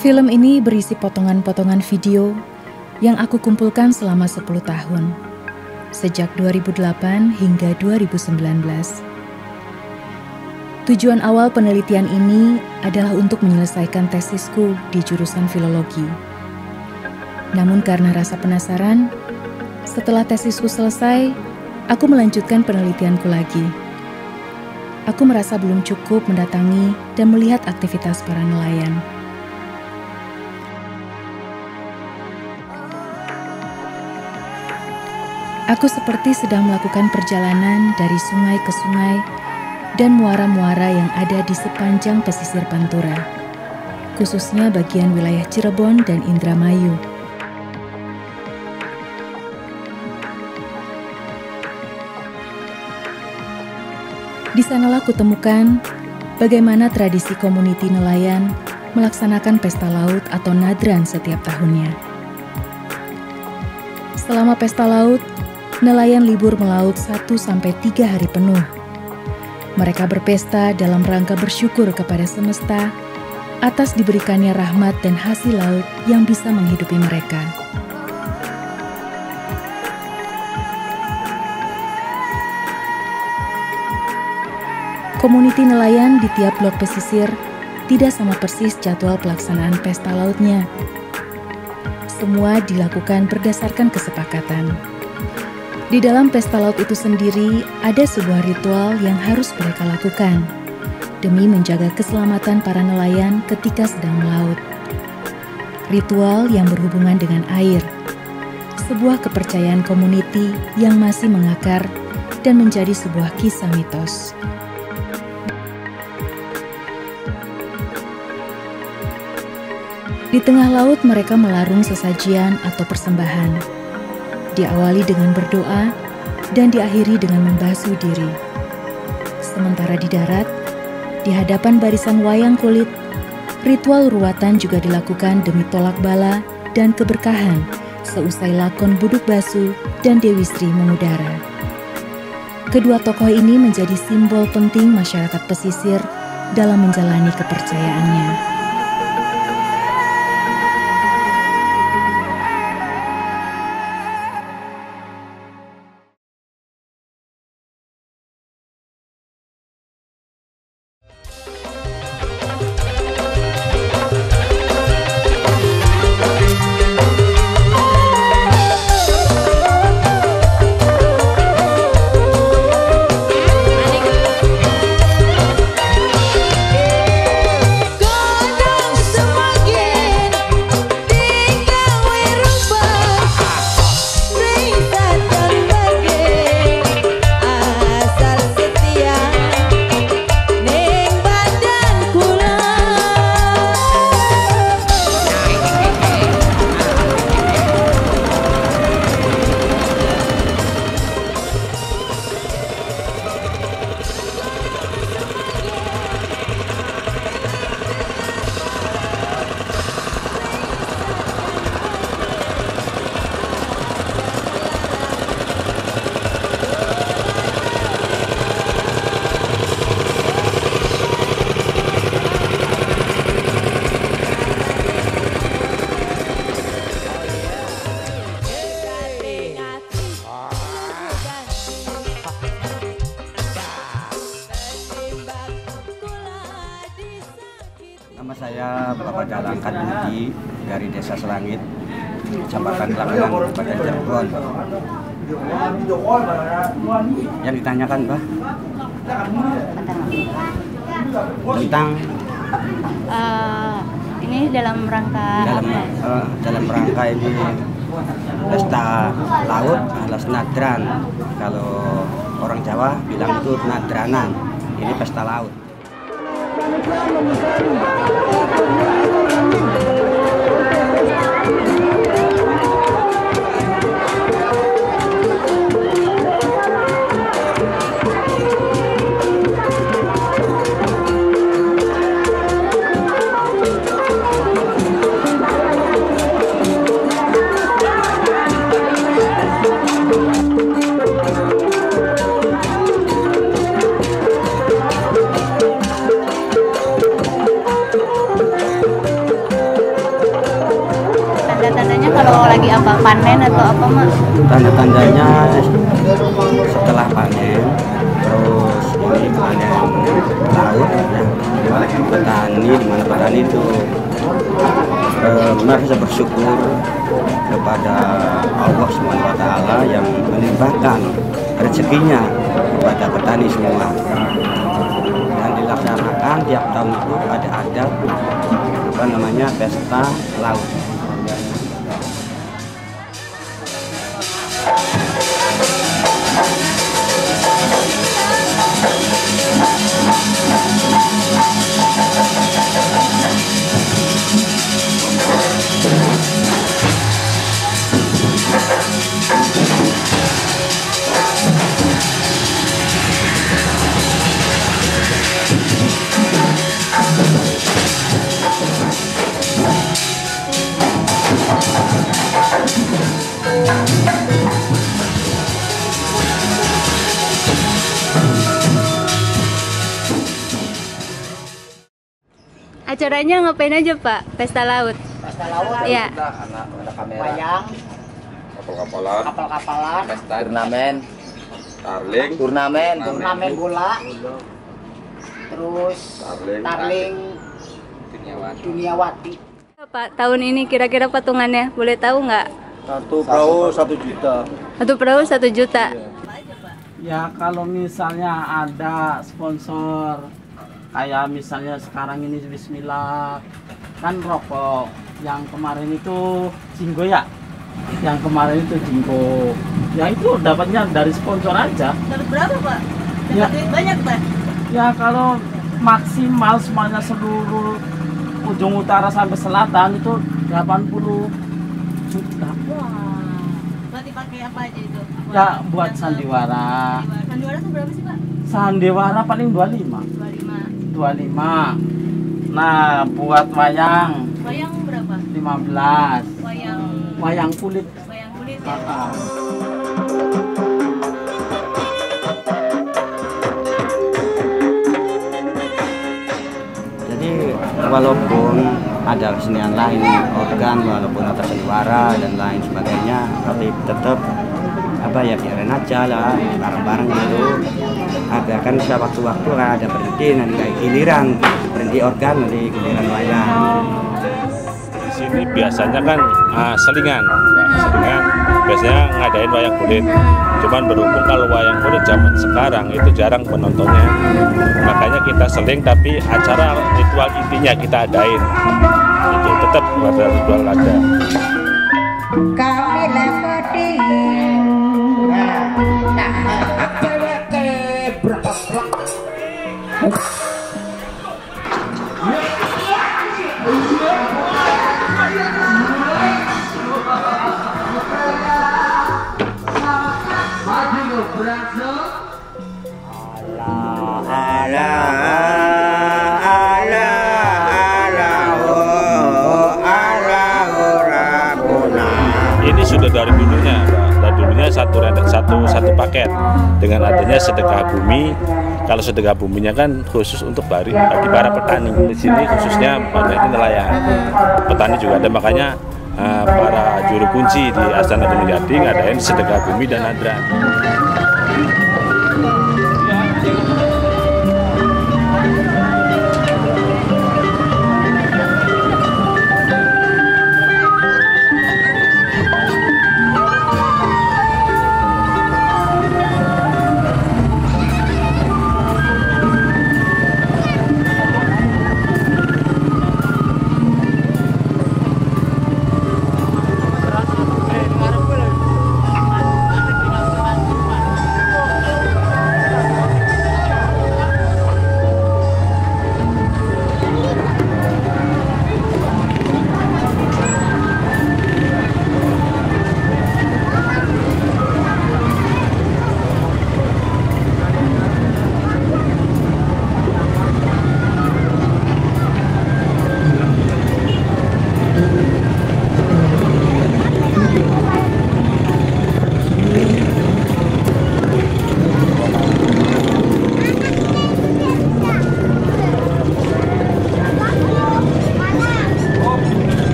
Film ini berisi potongan-potongan video yang aku kumpulkan selama 10 tahun, sejak 2008 hingga 2019. Tujuan awal penelitian ini adalah untuk menyelesaikan tesisku di jurusan filologi. Namun karena rasa penasaran, setelah tesisku selesai, aku melanjutkan penelitianku lagi. Aku merasa belum cukup mendatangi dan melihat aktivitas para nelayan. Aku seperti sedang melakukan perjalanan dari sungai ke sungai dan muara-muara yang ada di sepanjang pesisir Pantura, khususnya bagian wilayah Cirebon dan Indramayu. Di sanalah kutemukan bagaimana tradisi komuniti nelayan melaksanakan pesta laut atau nadran setiap tahunnya. Selama pesta laut, nelayan libur melaut 1-3 hari penuh. Mereka berpesta dalam rangka bersyukur kepada semesta atas diberikannya rahmat dan hasil laut yang bisa menghidupi mereka. Komuniti nelayan di tiap blok pesisir tidak sama persis jadwal pelaksanaan pesta lautnya. Semua dilakukan berdasarkan kesepakatan. Di dalam pesta laut itu sendiri ada sebuah ritual yang harus mereka lakukan demi menjaga keselamatan para nelayan ketika sedang melaut. Ritual yang berhubungan dengan air, sebuah kepercayaan komuniti yang masih mengakar dan menjadi sebuah kisah mitos. Di tengah laut mereka melarung sesajian atau persembahan. Diawali dengan berdoa dan diakhiri dengan membasuh diri. Sementara di darat, di hadapan barisan wayang kulit, ritual ruatan juga dilakukan demi tolak bala dan keberkahan seusai lakon Buduk Basu dan Dewi Sri mengudara. Kedua tokoh ini menjadi simbol penting masyarakat pesisir dalam menjalani kepercayaannya. Nama saya Bapak Dalang Kadudi dari Desa Selangit, Kecamatan Kelangenan, Kabupaten Cirebon. Yang ditanyakan, Mbak? Tentang ini dalam rangka dalam rangka ini pesta laut alias nadran. Kalau orang Jawa bilang itu nadranan. Ini pesta laut. kalau lagi apa? Panen atau apa, Mak? Tanda-tandanya setelah panen, terus ini panen laut, ya, petani di mana petani itu merasa bersyukur kepada Allah Subhanahu wa Ta'ala yang melimpahkan rezekinya kepada petani semua. Dan dilaksanakan tiap tahun itu ada adat pesta laut. Acaranya ngapain aja, Pak? Pesta laut. Pesta laut. Iya. Ada kamera. Wayang. Kapal-kapalan. Kapal-kapalan. Pesta turnamen. Turnamen bola. Terus tarling duniawati. Pak, tahun ini kira-kira patungannya boleh tahu nggak? Satu perahu 1 juta. Satu perahu 1 juta. Ya kalau misalnya ada sponsor kayak misalnya sekarang ini Bismillah kan rokok, yang kemarin itu Jinggo ya, yang kemarin itu Jinggo ya, itu dapatnya dari sponsor aja. Dapat berapa, Pak? Dapat Ya. duit banyak, Pak? Ya kalau maksimal semuanya seluruh ujung utara sampai selatan itu 80 juta. Wah. Buat dipakai apa aja itu? Ya buat sandiwara. Sandiwara tuh berapa sih, Pak? Sandiwara paling 25. 25. Nah, buat wayang Wayang berapa? 15. Wayang kulit. Wayang kulit ya. Jadi walaupun ada kesenian lain, organ, walaupun ada sandiwara dan lain sebagainya, tapi tetap biarin aja lah, bareng-bareng gitu. Ada kan sewaktu-waktu kan ada berhenti, nanti kayak giliran berhenti organ, nanti giliran wayang. Di sini biasanya kan selingan biasanya ngadain wayang kulit. Cuman berhubung kalau wayang kulit zaman sekarang itu jarang penontonnya, makanya kita seling, tapi acara ritual intinya kita adain. Itu tetap ada ritual ada. Kami lepati. Ini sudah dari dulunya, Pak. Dari dulunya satu paket. Dengan adanya sedekah bumi, kalau sedekah buminya kan khusus untuk bagi para petani. Di sini khususnya banyaknya nelayan. Petani juga ada, makanya para juru kunci di Astana Gunung Jati ngadain sedekah bumi dan nadran.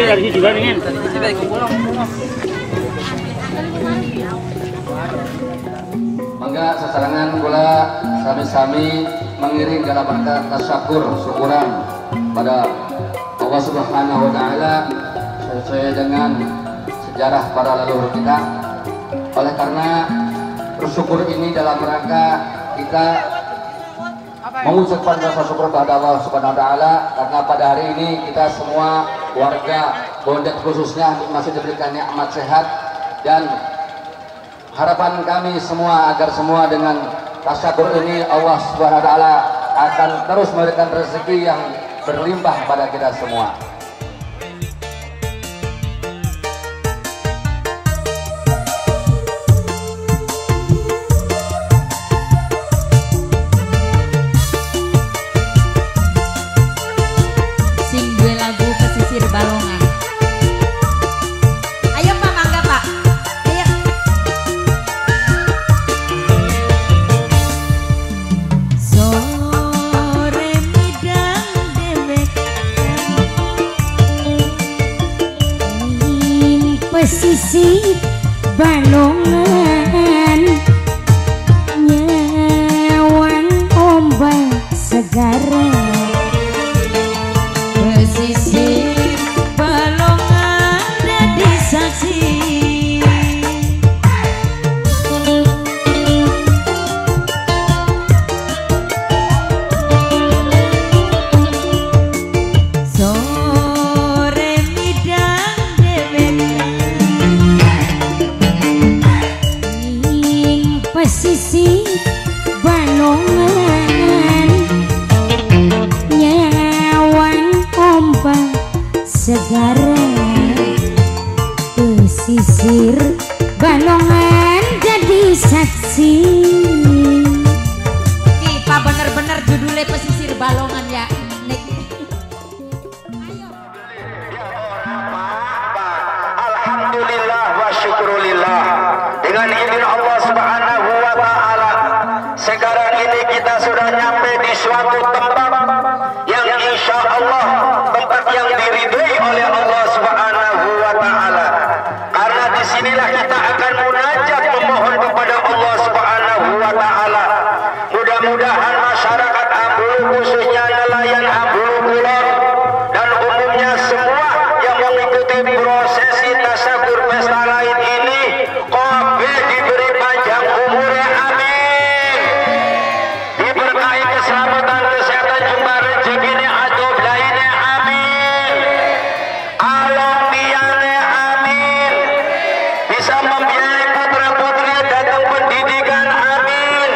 Tadi juga ingin. Mangga sasarangan kula sami-sami mengiring dalam rangka tasyakur syukuran pada Allah Subhanahu wa taala sesuai dengan sejarah para leluhur kita. Oleh karena bersyukur ini dalam rangka kita mengucapkan rasa syukur kepada Allah Subhanahu wa taala karena pada hari ini kita semua warga Bondet khususnya masih diberikan nikmat sehat, dan harapan kami semua agar semua dengan tasyakur ini Allah Subhanahu wa taala akan terus memberikan rezeki yang berlimpah pada kita semua. Sing duwe lagu pesisir Balongan. Ayo Pak, mangga Pak. Ayo. Sore midang dewek ning pesisir Balongan, nyawang ombak segara. Pesisir Balongan dadi saksi sore midang dewek ning pesisir Balongan, nyawang ombak segara. Pesisir Balongan jadi saksi. Pak bener-bener judulnya pesisir Balongan ya. Alhamdulillah wa syukurillah. Dengan izin Allah Subhanahu wa taala, sekarang ini kita sudah nyampe di suatu tempat yang insya Allah tempat yang diridhoi oleh Allah Subhanahu wa taala. Karena disinilah kita akan munajat memohon kepada Allah Subhanahu wa taala. Mudah-mudahan masyarakat Ambulu, khususnya nelayan Ambulu Kulon dan umumnya semua yang mengikuti prosesi tasyakur pesta lain ini kabeh diberi panjang umurnya, amin. Diberkahi keselamatan, kesehatan, jumlah rezekine adob lainnya, amin. Alamiane, amin. Bisa membiayai putra-putri datang pendidikan, amin.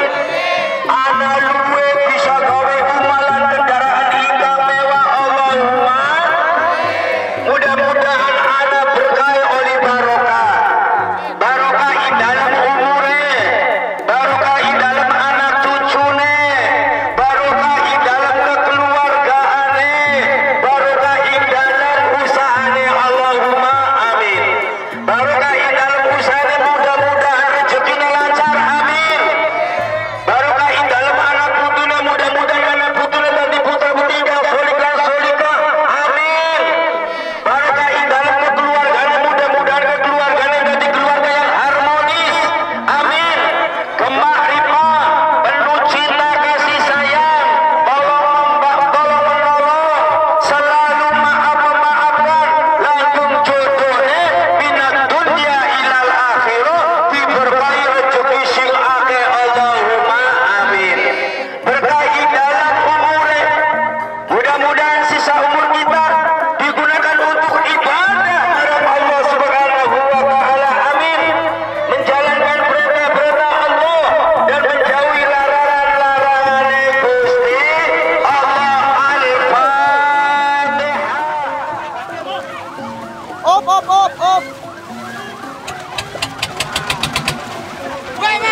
Ana luwe bisa gawe umalan kendaraan ingkang mewah, Allahumma. Mudah-mudahan ana berkah oleh barokah. Barokah di dalam umure, barokah di dalam anak cucune, barokah di dalam kekeluargaane, barokah di dalam usahane, Allahumma amin. Barokah di dalam usahane, mudah-mudahan rezekinya lancar, amin. Barokah di dalam anak putune, mudah-mudahan anak putune dadi putra putri yang solihah, amin. Barokah di dalam kekeluargaan, mudah-mudahan kekeluargaan dadi keluarga yang harmonis, amin. Kemakrifah, penuh cinta kasih sayang, tolong menolong, selalu maaf-memaafkan, langgeng jodohnya minat dunia ilal akhirah, diberkahi rezeki sing akeh, Allahumma amin. Berkah di dalam umure, mudah-mudahan sisa umur kita digunakan untuk ibadah kepada Allah Subhanahu wa taala, amin. Menjalankan perintah-perintah Allah dan menjauhi larangan-larangan Gusti Allah. Al-Fatihah. Op. Tangan.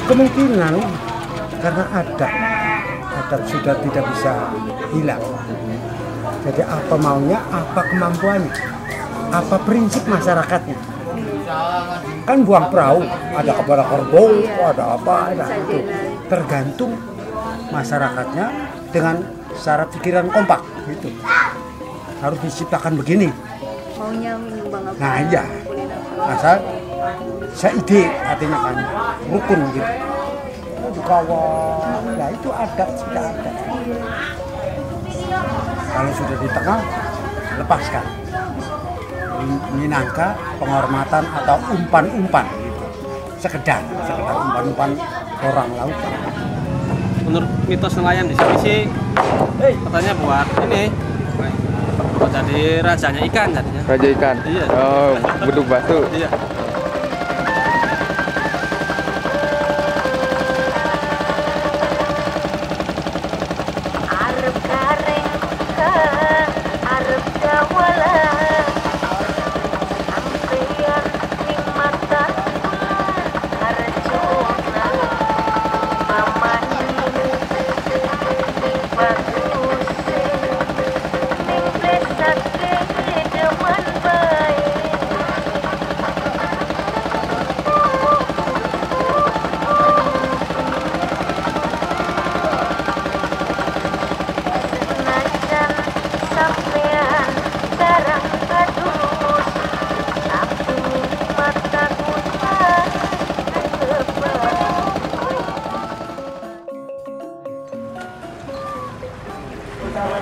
Kemungkinan karena adat sudah tidak bisa hilang. Jadi apa maunya, apa kemampuannya, apa prinsip masyarakatnya. Kan buang perahu, ada kepala kerbau, ada apa, ada itu. Tergantung masyarakatnya dengan secara pikiran kompak gitu. Harus diciptakan begini. Maunya menyumbang apa? Nah iya, asal seide artinya kan rukun gitu. Dikawal, ya itu adat sudah ada. Kalau sudah di tengah, lepaskan. Minangka penghormatan atau umpan-umpan gitu. Sekedar umpan-umpan orang lautan. Menurut mitos nelayan di sini sih katanya buat ini buat jadi rajanya ikan jadinya. Raja ikan? Iya. Oh, beduk batu? Iya.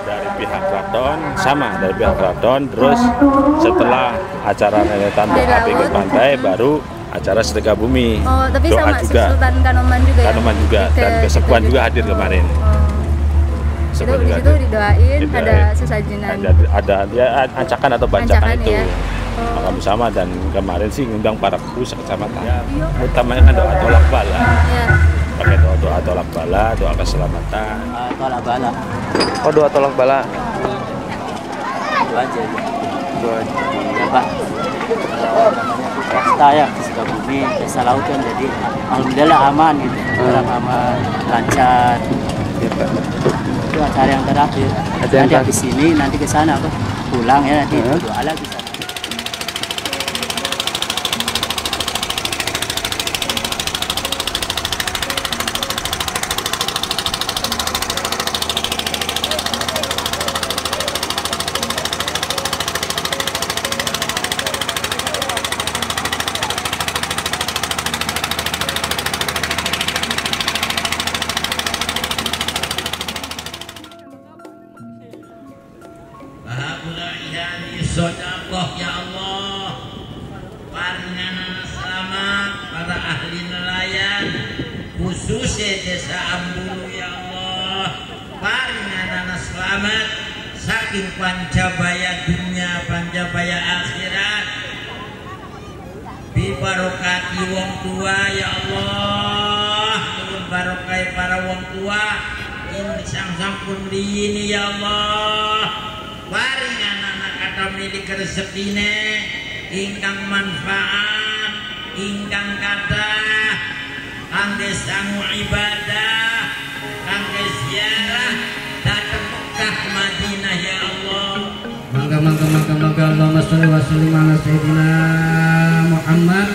Dari pihak keraton sama, dari pihak keraton, terus setelah acara neletan api ke pantai baru acara sedekah bumi. Oh, tapi doa sama juga. Sultan Kanoman juga ya? Kanoman juga, dan Kesepuan juga hadir kemarin. Itu di situ didoain, ada sesajinan. Ada ya ancakan atau bancakan itu. Ya? Makan bersama, dan kemarin sih ngundang para pusat kecamatan. Utamanya kan doa tolak bala. Ya. Pakai doa tolak bala, doa keselamatan. Tolak bala. Oh, doa tolak bala. Itu aja. Itu aja. Ya Pak. Pesta ya, pesta bumi, pesta laut kan, jadi alhamdulillah aman gitu. Orang aman, lancar. Ya, Pak. Itu acara yang terakhir. Nanti habis ini nanti ke sana apa? Pulang ya, nanti doa lagi sana. Sodakoh ya Allah, paringan selamat para ahli nelayan, khususnya desa Ambulu ya Allah, paringan selamat saking pancabaya dunia pancabaya akhirat, bibarokati wong tua ya Allah, barokai para wong tua ini sang-sampun ini ya Allah, paringan kata milik rezekine ingkang manfaat ingkang kata kangge sangu ibadah kangge ziarah datang Mekah Madinah ya Allah. Mangga Allahumma sholli wa sallim ala sayyidina Muhammad.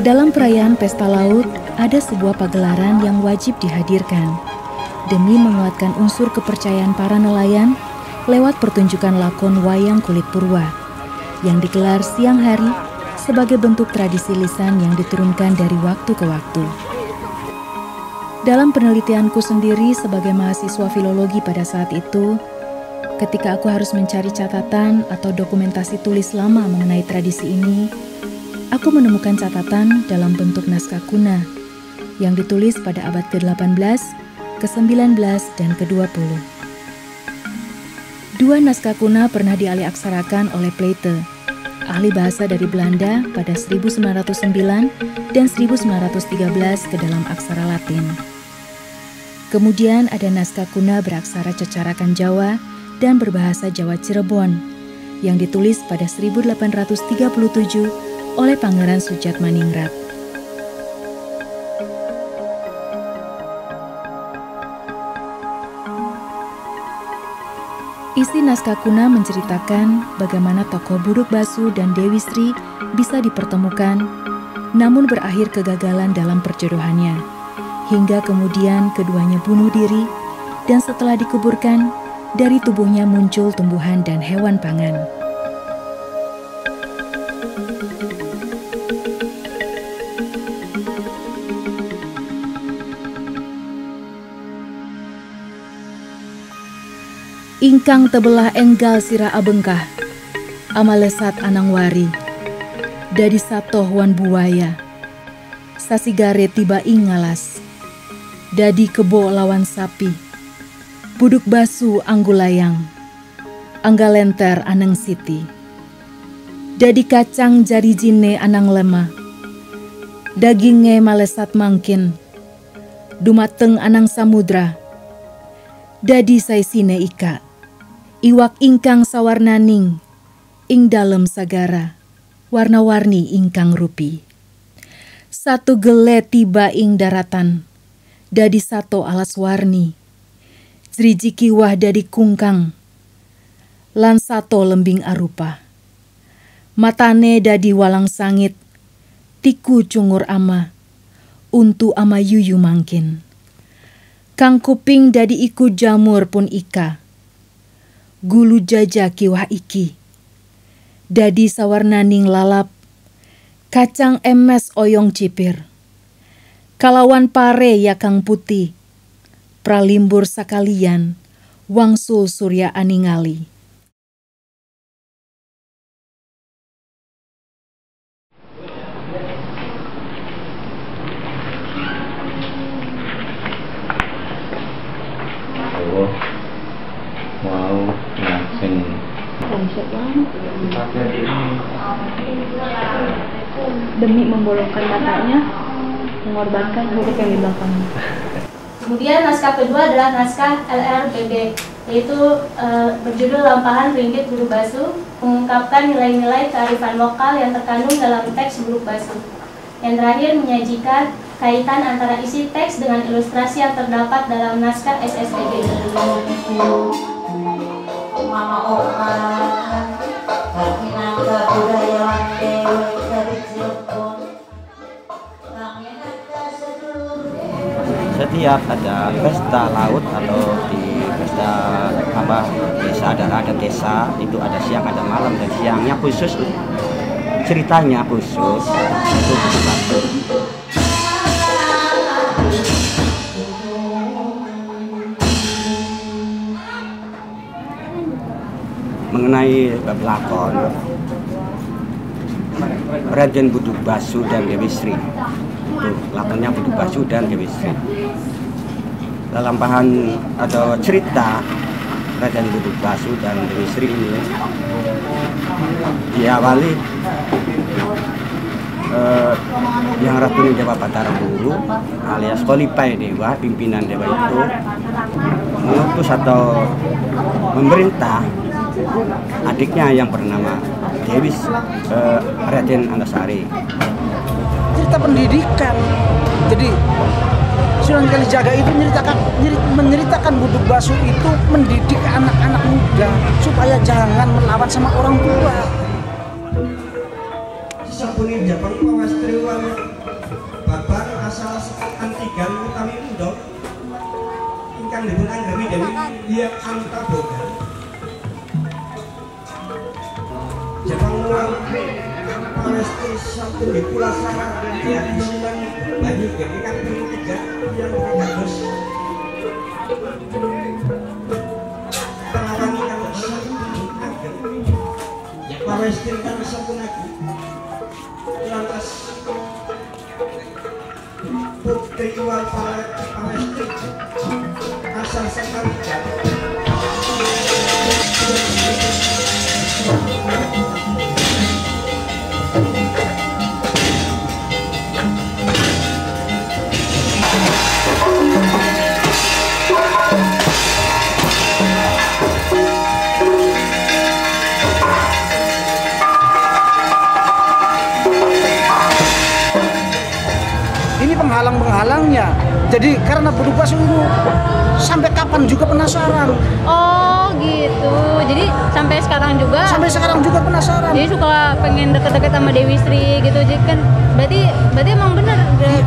Dalam perayaan Pesta Laut, ada sebuah pagelaran yang wajib dihadirkan demi menguatkan unsur kepercayaan para nelayan lewat pertunjukan lakon wayang kulit purwa yang digelar siang hari sebagai bentuk tradisi lisan yang diturunkan dari waktu ke waktu. Dalam penelitianku sendiri sebagai mahasiswa filologi pada saat itu, ketika aku harus mencari catatan atau dokumentasi tulis lama mengenai tradisi ini, aku menemukan catatan dalam bentuk naskah kuna yang ditulis pada abad ke-18, ke-19, dan ke-20. Dua naskah kuna pernah dialih-aksarakan oleh Plaete, ahli bahasa dari Belanda pada 1909 dan 1913 ke dalam aksara Latin. Kemudian ada naskah kuna beraksara Cecarakan Jawa dan berbahasa Jawa Cirebon yang ditulis pada 1837 oleh Pangeran Sujatmaningrat. Isi naskah kuna menceritakan bagaimana tokoh Buduk Basu dan Dewi Sri bisa dipertemukan, namun berakhir kegagalan dalam perjodohannya, hingga kemudian keduanya bunuh diri, dan setelah dikuburkan, dari tubuhnya muncul tumbuhan dan hewan pangan. Ingkang tebelah enggal sira abengkah, amalesat anang wari, dadi satoh wan buaya, sasigare tiba ing ngalas, dadi kebo lawan sapi, Buduk Basu anggulayang, anggalenter aneng siti, dadi kacang jari jine anang lemah, daginge malesat mangkin, dumateng anang samudra, dadi saisine ika, iwak ingkang sawarnaning, ing dalem sagara, warna-warni ingkang rupi. Satu gele tiba ing daratan, dadi sato alas warni, jriji kiwah dadi kungkang, lan sato lembing arupa. Matane dadi walang sangit, tiku cungur ama, untu ama yuyu mangkin. Kang kuping dadi iku jamur pun ika, gulu jaja kiwah iki, dadi sawarnaning lalap, kacang emes oyong cipir, kalawan pare yakang putih, pralimbur sakalian, wangsul surya aningali. Wow, sing demi membolongkan matanya, mengorbankan huruf yang di belakangnya. Kemudian naskah kedua adalah naskah LRBB, yaitu berjudul Lampahan Ringgit Buduk Basu, mengungkapkan nilai-nilai kearifan lokal yang terkandung dalam teks Buduk Basu. Yang terakhir menyajikan kaitan antara isi teks dengan ilustrasi yang terdapat dalam naskah SSBG. Setiap ada pesta laut atau di pesta desa ada desa, itu ada siang ada malam, dan siangnya khusus ceritanya khusus untuk Buduk Basu. Mengenai pelakon Raden Buduk Basu dan Dewi Sri, itu lakonnya Buduk Basu dan Dewi Sri. Lampahan atau cerita Raden Buduk Basu dan Dewi Sri ini diawali yang Ratu Jawa Batara Buru alias Kolipai Dewa, pimpinan dewa itu mengutus atau memerintah adiknya yang bernama Dewi Raden Antasari. Cerita pendidikan. Jadi Sunan Kalijaga itu menceritakan Buduk Basu itu mendidik anak-anak muda supaya jangan melawan sama orang tua. Sampuni Jepang pawastriwan babar asal antigan utami muda ingkang dipun anggawi dening Hyang Antaboga. Jepang uang pawestri sampun dipulasakan yang Sunan banyu gede kan tiga yang kados pengawani kan sampun anggen pawestri kan sampun lagi lantas putri wal pawestri asal sekali penghalang-penghalangnya. Jadi karena Buduk Basu itu sampai kapan juga penasaran. Oh gitu. Jadi sampai sekarang juga. Sampai sekarang juga penasaran. Jadi suka pengen deket-deket sama Dewi Sri gitu. Jadi kan berarti emang benar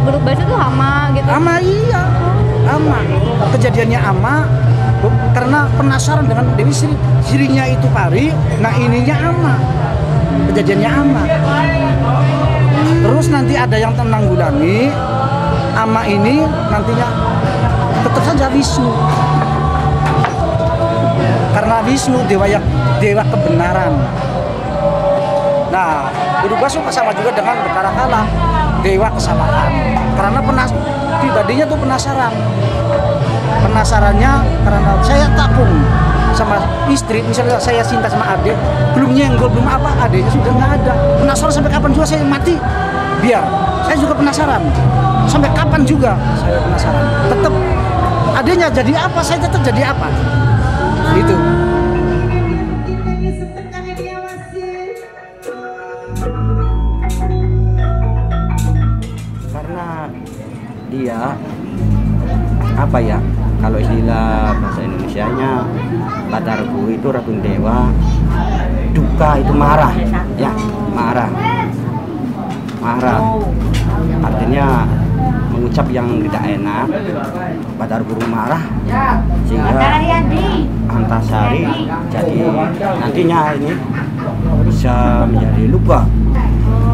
Buduk Basu tuh hama gitu. Hama iya. Hama. Kejadiannya hama karena penasaran dengan Dewi Sri. Sirinya itu pari, nah ininya hama. Kejadiannya hama. Terus nanti ada yang menanggulangi ama ini nantinya tetap saja Wisnu. Karena Wisnu dewa kebenaran. Nah, Buduk Basu sama juga dengan Betara Kala, dewa kesalahan. Karena pribadinya tuh penasaran. Penasarannya karena saya takung sama istri, misalnya saya cinta sama adik, belum nyenggol, belum apa, adiknya sudah nggak ada. Penasaran sampai kapan juga saya mati, biar saya juga penasaran. Sampai kapan juga saya penasaran. Tetap adiknya jadi apa, saya tetap jadi apa. Gitu. Karena dia apa ya? Kalau istilah bahasa Indonesianya, Batargu itu Ratun Dewa, duka itu marah, ya marah. Artinya mengucap yang tidak enak. Batargu marah sehingga Antasari jadi nantinya ini bisa menjadi luka.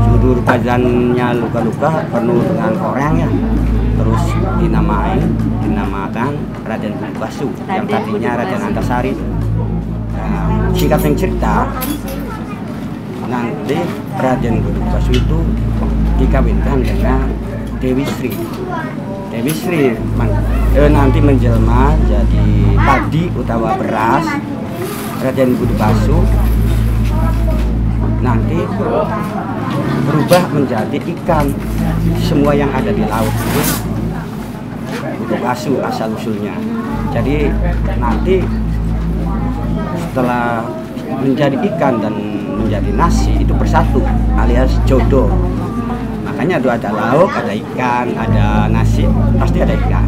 Seluruh badannya luka-luka penuh dengan korengnya. Terus dinamakan Raden Buduk Basu yang tadinya Raden Antasari. Nah, singkat yang cerita, nanti Raden Buduk Basu itu dikawinkan dengan Dewi Sri. Dewi Sri nanti menjelma jadi padi utawa beras. Raden Buduk Basu nanti berubah menjadi ikan. Semua yang ada di laut itu Buduk Basu asal usulnya. Jadi nanti setelah menjadi ikan dan menjadi nasi itu bersatu alias jodoh. Makanya itu ada lauk, ada ikan, ada nasi, pasti ada ikan.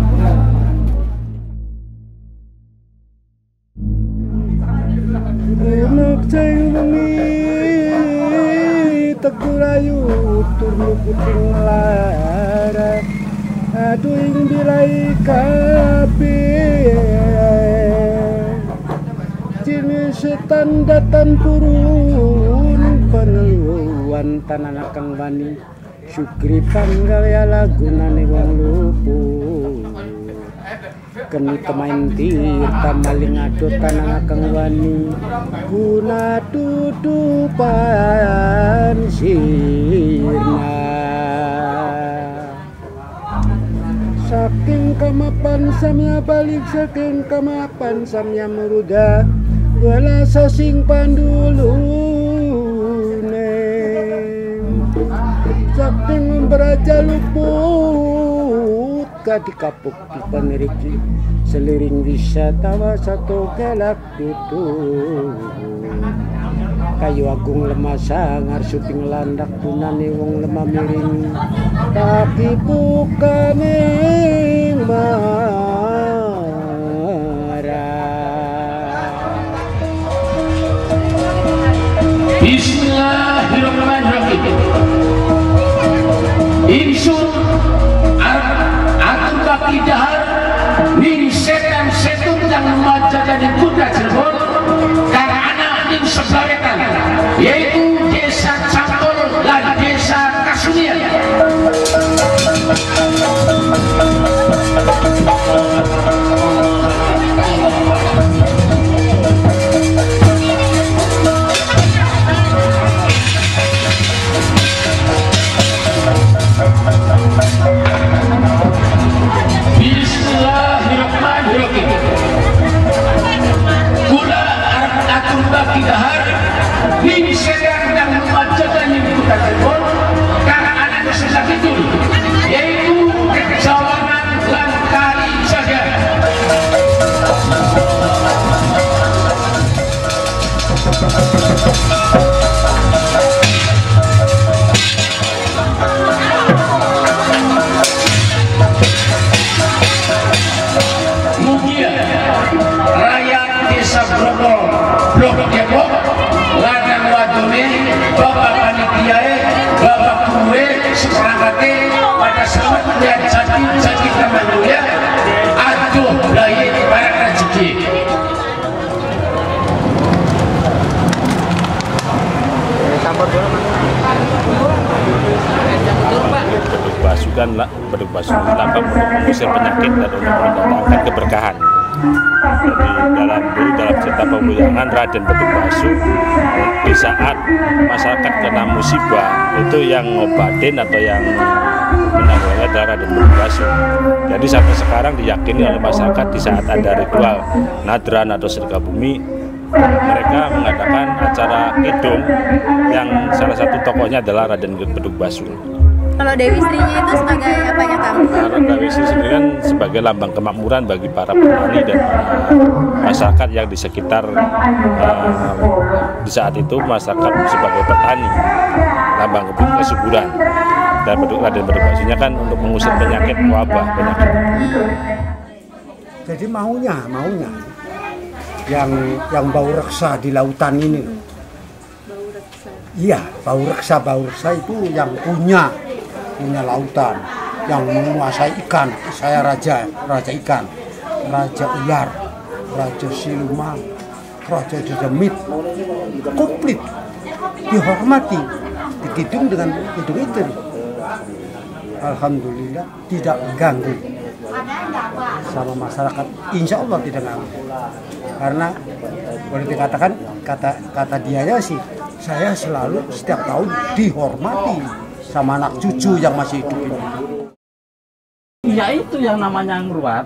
Tegurayu turnu puting lara aduh ing bilai kabeh jenis setan datan purun peneluan tanah kang bani sukri panggaya lagunane wong luput keni pemain tirta maling ado tanah kang wani guna tutupan sirna saking kamapan samya balik saking kamapan samya meruda wala sasing pandulune saking beraja luput di kapuk di paneriki seliring wisatawan satu galak tutup kayu agung lemah sangar suping landak punane wong lemah miring tapi bukane marah. Bismillahirrahmanirrahim. Insun aku baki dahar ning setan setun yang maja dari Buddha Cirebon karena anak ning sebaretan yaitu desa Cantol dan desa Kasunian. Bismillahirrahmanirrahim. Kula arep atur baki dahar ning setan suwe seperangkatnya pada selamat dan jadi manusia aduh lahir para rezeki. Beduk basuh lambang untuk mengusir penyakit dan untuk mendatangkan keberkahan. Jadi dalam cerita pemuyangan Raden Beduk Basuh, di saat masyarakat kena musibah itu yang ngobatin atau yang menanggulangi adalah Raden Beduk Basuh. Jadi sampai sekarang diyakini oleh masyarakat di saat ada ritual nadran atau sedekah bumi, mereka mengadakan acara kidung yang salah satu tokohnya adalah Raden Beduk Basuh. Kalau Dewi Srinya itu sebagai apanya, Kang? Dewi Sri sendiri kan sebagai lambang kemakmuran bagi para petani dan masyarakat yang di sekitar di saat itu masyarakat sebagai petani, lambang kesuburan. Dan Raden Beduk Basuhnya kan untuk mengusir penyakit wabah, penyakit. Jadi maunya yang bau reksa di lautan ini. Iya, bau reksa itu yang punya lautan, yang menguasai ikan. Saya raja ikan, raja ular, raja siluman, raja dedemit, komplit dihormati, dikidung dengan kidung itu. Alhamdulillah tidak ganggu sama masyarakat, insya Allah tidak ganggu. Karena boleh dikatakan kata dianya sih, saya selalu setiap tahun dihormati sama anak cucu yang masih hidup ini. Ya itu yang namanya ngruat.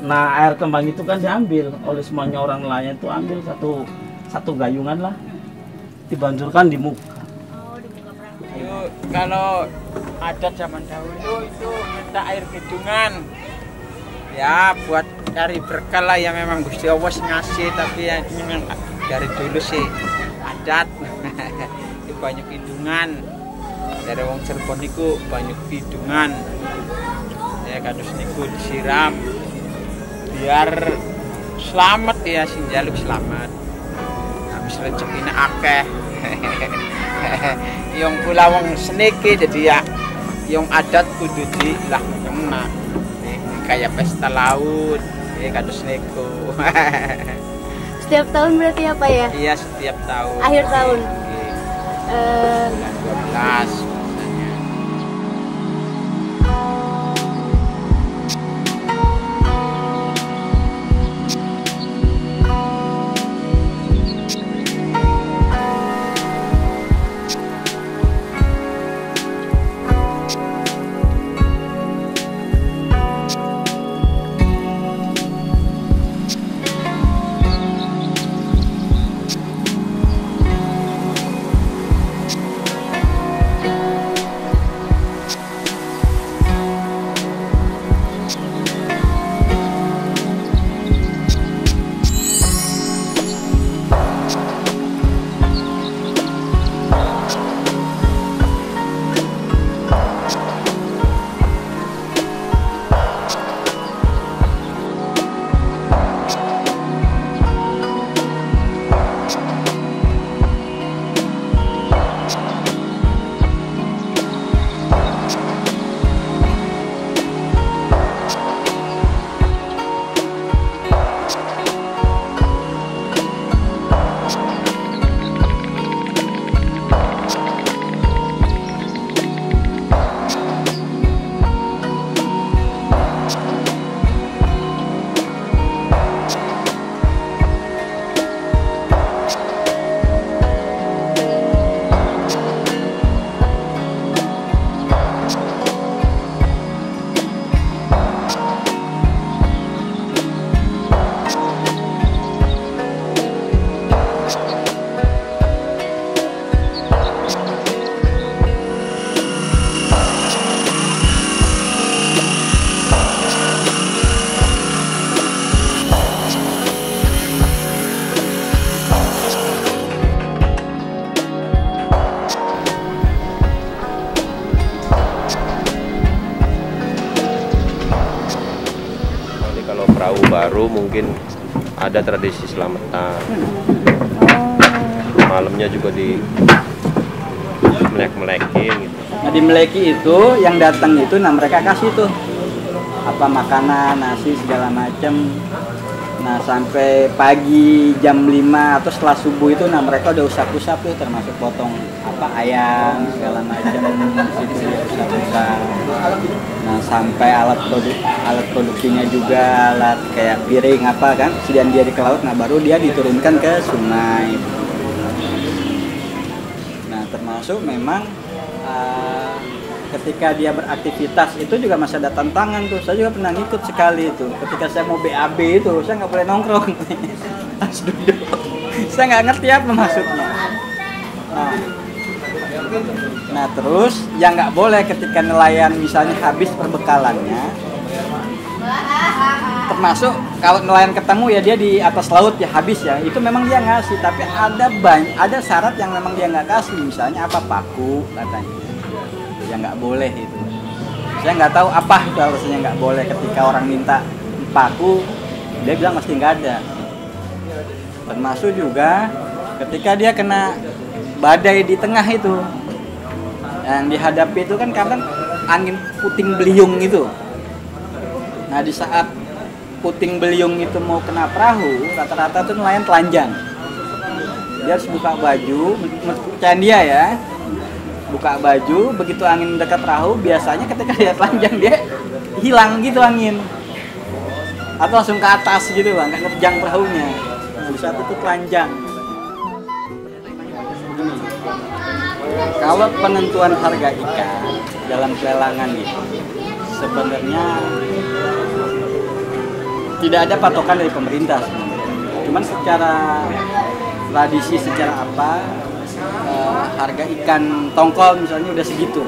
Nah air kembang itu kan diambil oleh semuanya orang nelayan, itu ambil satu gayungan lah, dibanjurkan di muka. Kalau adat zaman dahulu itu minta air kidungan, ya buat cari berkah lah, ya memang Gusti Allah ngasih, tapi ya ini memang dari dulu sih adat. Itu banyak kidungan. Dari wong Cirebon niku banyak kidungan. Ya kados niku disiram biar selamat ya, sing jaluk selamat. Habis rezekine akeh. Yang pula wong seniki jadi ya yang adat kudu dilakukan kayak pesta laut ya kados niku. Setiap tahun berarti apa ya? Iya, setiap tahun. Akhir tahun. Bulan 12. Perahu baru mungkin ada tradisi selamatan. Malamnya juga di melek-melekin gitu. Nah di Meleki itu yang datang itu, nah mereka kasih tuh apa makanan, nasi segala macam. Nah sampai pagi jam 5 atau setelah subuh itu, nah mereka udah usap-usap tuh, termasuk potong apa ayam segala macam itu usap-usap. Nah sampai alat produksinya juga, alat kayak piring apa kan, sediaan dia di ke laut, nah baru dia diturunkan ke sungai. Nah termasuk memang ketika dia beraktivitas itu juga masih ada tantangan tuh. Saya juga pernah ngikut sekali itu. Ketika saya mau BAB itu, saya nggak boleh nongkrong, harus duduk. Saya nggak ngerti apa maksudnya. Nah terus yang nggak boleh ketika nelayan misalnya habis perbekalannya, termasuk kalau nelayan ketemu ya dia di atas laut ya habis ya, itu memang dia ngasih. Tapi ada syarat yang memang dia nggak kasih, misalnya apa paku katanya. Ya nggak boleh itu. Saya nggak tahu apa itu harusnya nggak boleh. Ketika orang minta paku, dia bilang mesti nggak ada. Termasuk juga ketika dia kena badai di tengah itu, yang dihadapi itu kan kadang angin puting beliung itu. Nah di saat puting beliung itu mau kena perahu, rata-rata tuh nelayan telanjang. Dia harus buka baju, percayaan dia ya. Buka baju, begitu angin dekat perahu, biasanya ketika dia telanjang dia hilang gitu angin, atau langsung ke atas gitu bang, nggak ngerjang perahunya. Nah, di saat itu telanjang. Kalau penentuan harga ikan dalam pelelangan itu sebenarnya tidak ada patokan dari pemerintah sebenarnya. Cuman secara tradisi, secara apa, harga ikan tongkol misalnya udah segitu.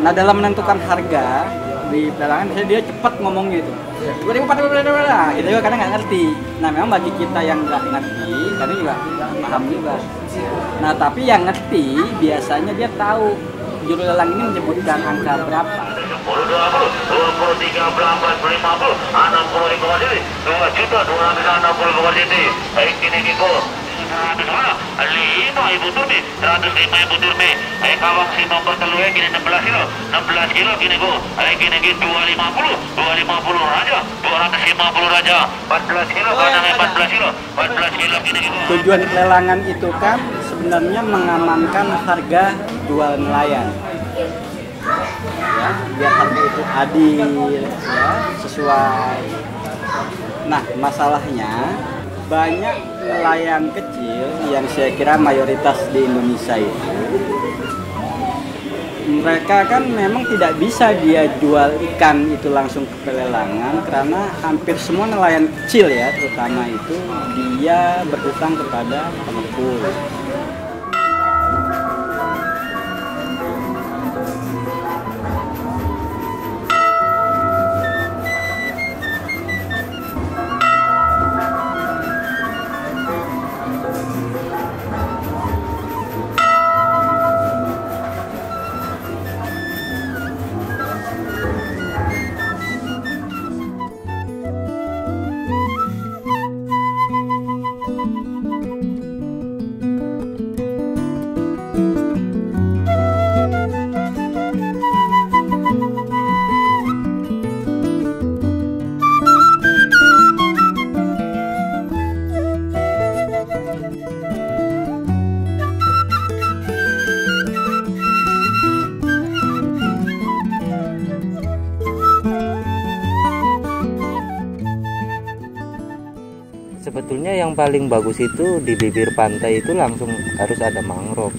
Nah dalam menentukan harga di pelelangan misalnya dia cepat ngomong gitu, 2.400 kita juga kadang nggak ngerti. Nah memang bagi kita yang nggak ngerti, kadang juga paham juga. Nah tapi yang ngerti biasanya dia tahu juru lelang ini menyebutkan angka berapa. 20, 23, 14, 50, 60 ekor sini, 2.260 sini. Baik ini Kiko. 100 mana? 5 ibu turmi, 105 ibu turmi. Kawang si nomor telurnya gini 16 kilo, 16 kilo gini go. Gini 250, 250 raja, 250 raja, 14 kilo, kadang 14 kilo, 14 kilo gini go. Tujuan pelelangan itu kan sebenarnya mengamankan harga jual nelayan. Ya, biar harga itu adil, ya, sesuai. Nah, masalahnya banyak nelayan kecil yang saya kira mayoritas di Indonesia itu, mereka kan memang tidak bisa dia jual ikan itu langsung ke pelelangan karena hampir semua nelayan kecil ya, terutama itu dia berhutang kepada pengepul. Sebetulnya yang paling bagus itu di bibir pantai itu langsung harus ada mangrove,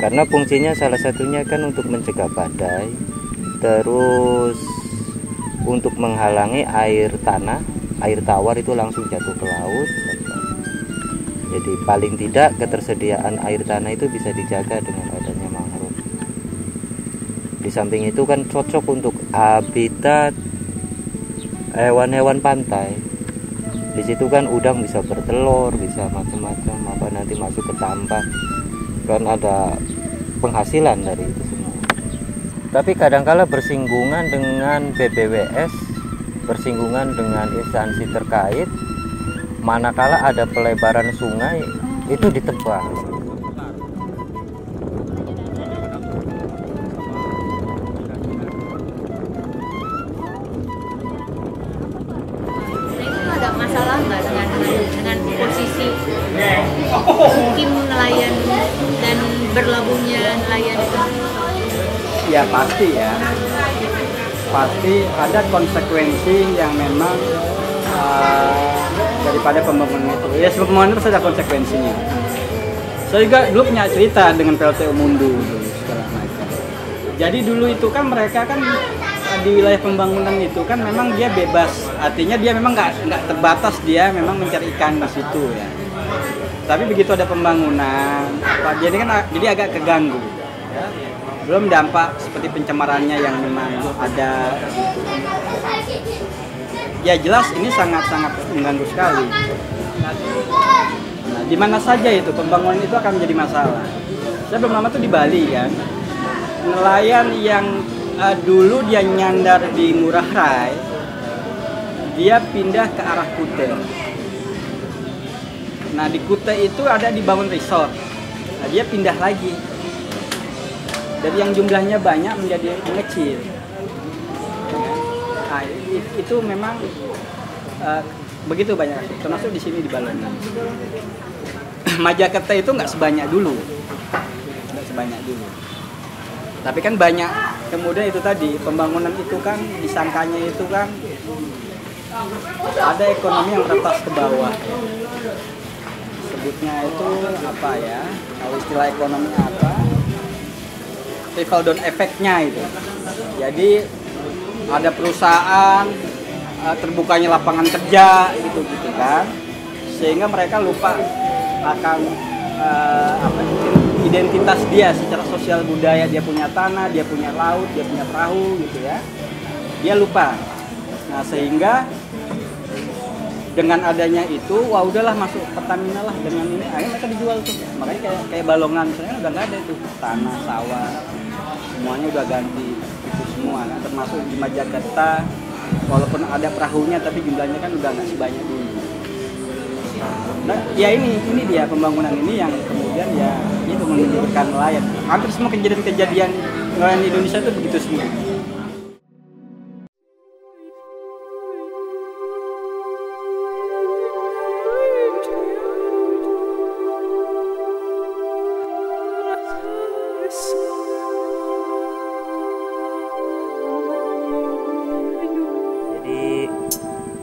karena fungsinya salah satunya kan untuk mencegah badai, terus untuk menghalangi air tanah, air tawar itu langsung jatuh ke laut. Jadi paling tidak ketersediaan air tanah itu bisa dijaga dengan adanya mangrove. Di samping itu kan cocok untuk habitat hewan-hewan pantai. Di situ kan udang bisa bertelur, bisa macam-macam, apa nanti masuk ke tambak, kan ada penghasilan dari itu semua. Tapi kadangkala bersinggungan dengan BBWS, bersinggungan dengan instansi terkait, manakala ada pelebaran sungai itu ditebang. ya pasti ya. Pasti ada konsekuensi yang memang daripada pembangunan itu. Ya sebelum pembangunan itu ada konsekuensinya. Saya juga dulu punya cerita dengan PLTU Mundu dulu, sekarang macam. Jadi dulu itu kan mereka kan di wilayah pembangunan itu kan memang dia bebas, artinya dia memang nggak terbatas, dia memang mencari ikan di situ ya. Tapi begitu ada pembangunan, jadi agak keganggu. Ya. Belum dampak seperti pencemarannya yang memang ada. Ya jelas ini sangat-sangat mengganggu sekali. Nah, di mana saja itu pembangunan itu akan menjadi masalah. Saya belum lama tuh di Bali kan, nelayan yang dulu dia nyandar di Ngurah Rai, dia pindah ke arah Kuta. Nah di Kuta itu ada dibangun resort, nah, dia pindah lagi. Dari yang jumlahnya banyak menjadi mengecil. Nah, itu memang begitu banyak, termasuk di sini di Balongan. Majakerta itu nggak sebanyak dulu, Tapi kan banyak. Kemudian itu tadi pembangunan itu kan disangkanya itu kan ada ekonomi yang meretas ke bawah. Sebutnya itu apa ya? Kalau istilah ekonomi apa? Trickle down efeknya itu. Jadi ada perusahaan terbukanya lapangan kerja gitu kan, sehingga mereka lupa akan identitas dia secara sosial budaya. Dia punya tanah, dia punya laut, dia punya perahu gitu ya, dia lupa. Nah sehingga dengan adanya itu, wah udahlah masuk Pertamina lah dengan ini, akhirnya mereka dijual tuh. Makanya kayak Balongan misalnya udah nggak ada itu tanah, sawah, semuanya udah ganti itu semua. Nah, termasuk di Majakerta, walaupun ada perahunya tapi jumlahnya kan udah nggak sebanyak dulu. Nah, ya ini dia pembangunan ini yang kemudian ya itu menunjukkan nelayan. Hampir semua kejadian-kejadian nelayan di Indonesia itu begitu semua.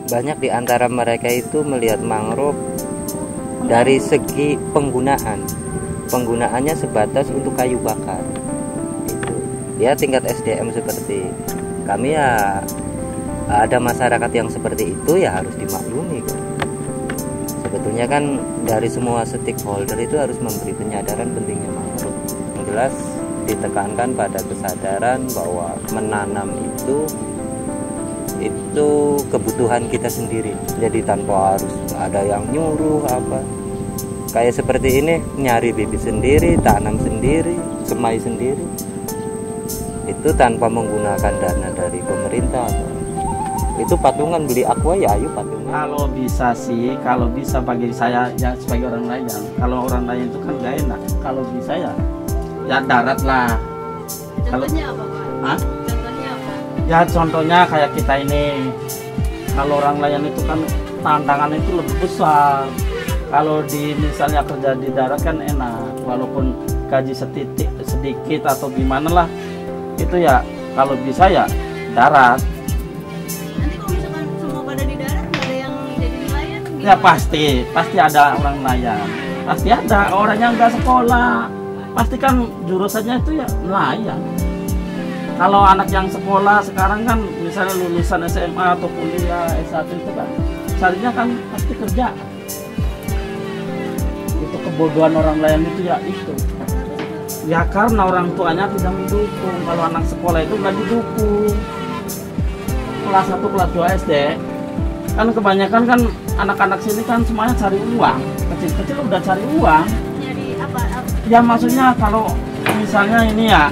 Banyak di antara mereka itu melihat mangrove dari segi penggunaannya sebatas untuk kayu bakar. Itu ya tingkat SDM seperti kami ya, ada masyarakat yang seperti itu ya harus dimaklumi kan. Sebetulnya kan dari semua stakeholder itu harus memberi penyadaran pentingnya mangrove. Yang jelas ditekankan pada kesadaran bahwa menanam itu kebutuhan kita sendiri, jadi tanpa harus ada yang nyuruh apa. Kayak seperti ini, nyari bibit sendiri, tanam sendiri, semai sendiri, itu tanpa menggunakan dana dari pemerintah. Itu patungan, beli aqua ya ayo patungan. Kalau bisa sih, kalau bisa bagi saya ya sebagai orang nelayan, kalau orang nelayan itu kan gak enak. Kalau bisa ya darat lah. Contohnya apa Pak? Hah? Ya contohnya kayak kita ini, kalau orang nelayan itu kan tantangan itu lebih besar. Kalau misalnya kerja di darat kan enak, walaupun gaji sedikit atau gimana lah, itu ya kalau bisa ya darat. Nanti kalau misalkan semua pada di darat nggak ada yang jadi nelayan? Ya pasti ada orang nelayan, pasti ada orang yang nggak sekolah, pasti kan jurusannya itu ya nelayan. Kalau anak yang sekolah sekarang kan misalnya lulusan SMA atau kuliah S1 itu kan carinya kan pasti kerja. Itu kebodohan orang lain itu ya itu. Ya karena orang tuanya tidak mendukung. Kalau anak sekolah itu nggak didukung. Kelas 1, kelas 2 SD kan kebanyakan kan anak-anak sini kan semuanya cari uang. Kecil-kecil udah cari uang. Jadi apa? Ya maksudnya kalau misalnya ini ya,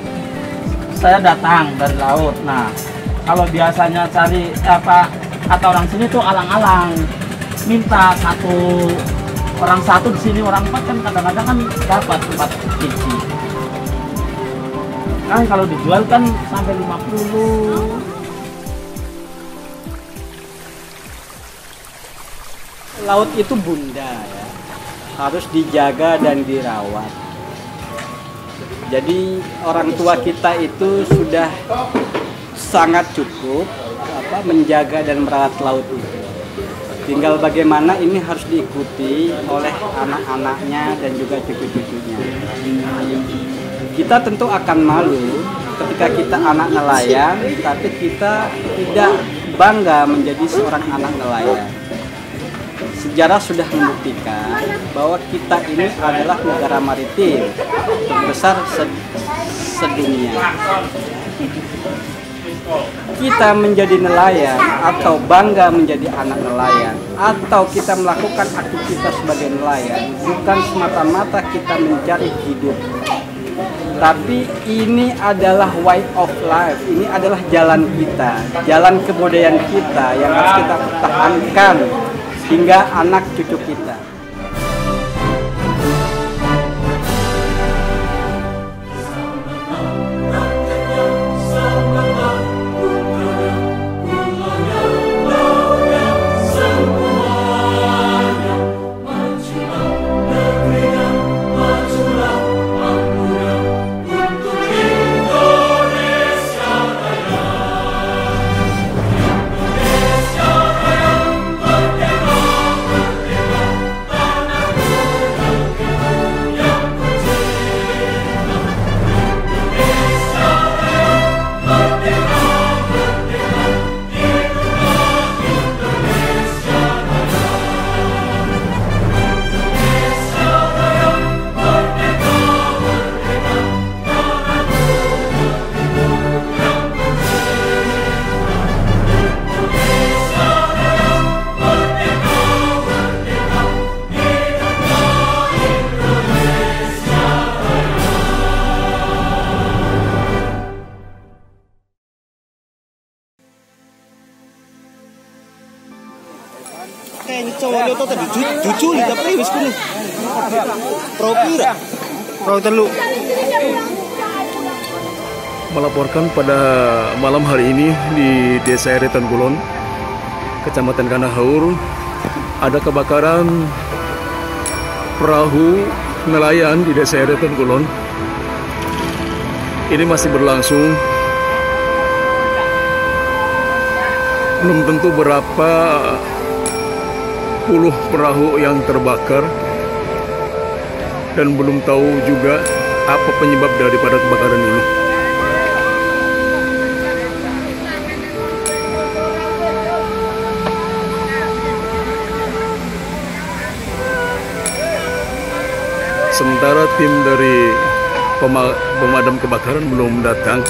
saya datang dari laut. Nah, kalau biasanya cari apa kata orang sini tuh alang-alang, minta orang satu di sini, orang 4 kan kadang-kadang kan dapat 4 biji. Kan kalau dijual kan sampai 50. Laut itu bunda ya, harus dijaga dan dirawat. Jadi orang tua kita itu sudah sangat cukup menjaga dan merawat laut itu. Tinggal bagaimana ini harus diikuti oleh anak-anaknya dan juga cucu-cucunya. Kita tentu akan malu ketika kita anak nelayan, tapi kita tidak bangga menjadi seorang anak nelayan. Sejarah sudah membuktikan bahwa kita ini adalah negara maritim terbesar sedunia. Kita menjadi nelayan atau bangga menjadi anak nelayan atau kita melakukan aktivitas sebagai nelayan bukan semata-mata kita mencari hidup, tapi ini adalah way of life, ini adalah jalan kita, jalan kebudayaan kita yang harus kita pertahankan hingga anak cucu kita. Kayaknya cowok itu tadi jujur tapi wis kuno. Pro pira? Pro telu. Melaporkan pada malam hari ini di Desa Eretan Kulon, Kecamatan Kanahaur, ada kebakaran perahu nelayan di Desa Eretan Kulon. Ini masih berlangsung. Belum tentu berapa puluh perahu yang terbakar dan belum tahu juga apa penyebab daripada kebakaran ini. Sementara tim dari pemadam kebakaran belum datang.